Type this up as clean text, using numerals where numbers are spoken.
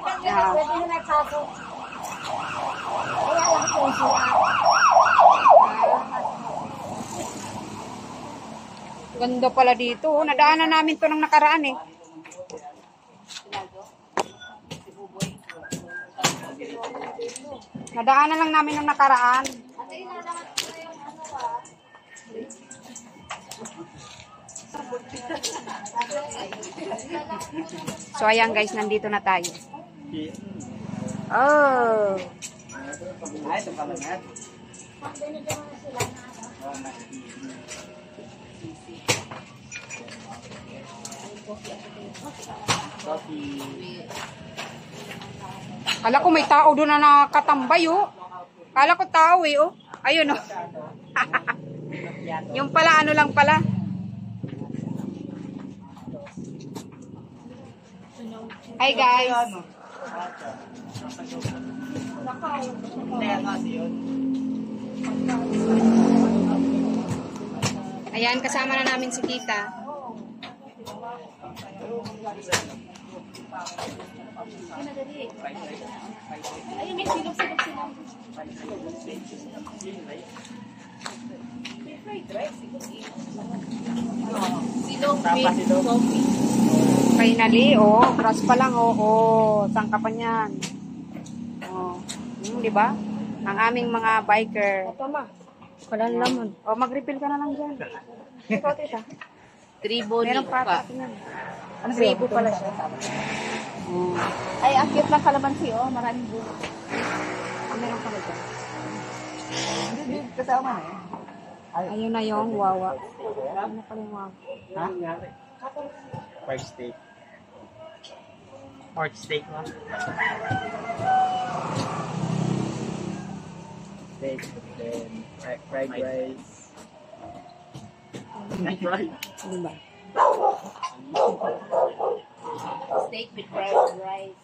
Yeah. Pwede na nagpasok. Kaya lang po siya. Ganda pala dito. Nadaanan namin to nang nakaraan eh. Nadaanan lang namin nung nakaraan. So ayan guys, nandito na tayo. Oh. Ay, ito pala nga. Kala ko may tao doon na nakatambay oh. Kala ko tao eh oh. Ayun oh. Yung pala ano lang pala. Hi guys. Ayan, kasama na namin si Tita. Ayun, may silog-silog sila. Silog with coffee. Finally, oh, crush pa lang, oh, sangka pa niyan. Oh, di ba? Ang aming mga biker. Ito ma. Walang lamon. Oh, mag-refill ka na lang dyan. Ito, Tita. Tribo Meron pa pa. Ano Tribo pala siya. Oh, Ay, ang cute ng kalamansi, oh. Maraming bunga. meron pa rin. Hindi, kasama na eh. Ayun na yung wawa. Ano pa yung wawa? Ha? Pork steak. Pork steak mo? Steak, then fried rice. Fried rice. Ano ba? Steak with fried rice.